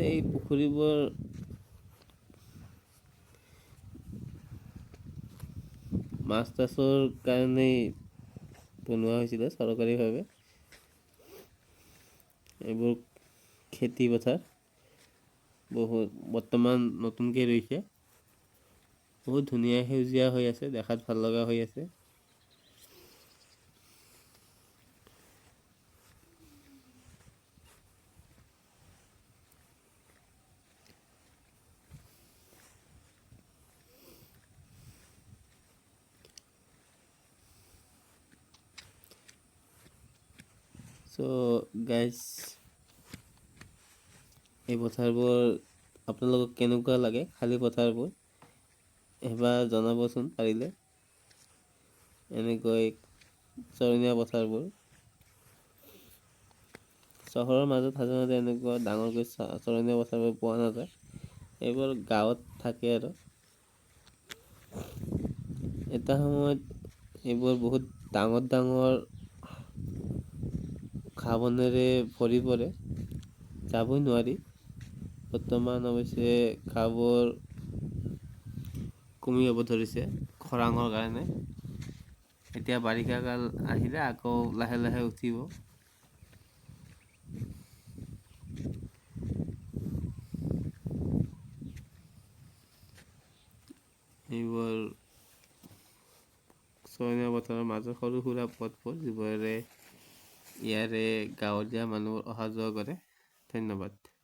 এই পুখুৰীবোৰ মাছ চাছৰ কাৰণেই বনোৱা হৈছিলে চৰকাৰীভাৱে। এইবোৰ খেতি পথাৰ বহুত বৰ্তমান নতুনকৈ ৰুইছে, বহুত ধুনীয়া সেউজীয়া হৈ আছে, দেখাত ভাল লগা হৈ আছে। So guys, এই পথাৰবোৰ আপোনালোকক কেনেকুৱা লাগে? খালী পথাৰবোৰ এবাৰ জনাবচোন পাৰিলে। এনেকৈ চৰণীয়া পথাৰবোৰ চহৰৰ মাজত সাধাৰণতে এনেকুৱা ডাঙৰকৈ চৰণীয়া পথাৰবোৰ পোৱা নাযায়। এইবোৰ গাঁৱত থাকে আৰু এটা সময়ত এইবোৰ বহুত ডাঙৰ ডাঙৰ ঘাঁহ বনেৰে ভৰি পৰে, যাবই নোৱাৰি। বৰ্তমান অৱশ্যে ঘাঁহবোৰ কমি যাব ধৰিছে খৰাঙৰ কাৰণে। এতিয়া বাৰিষা কাল আহিলে আকৌ লাহে লাহে উঠিব। এইবোৰ চৰণীয়া পথাৰৰ মাজৰ সৰু সুৰা পথবোৰ যিবোৰে ইয়াৰে গাঁৱলীয়া মানুহ অহা যোৱা কৰে। ধন্যবাদ।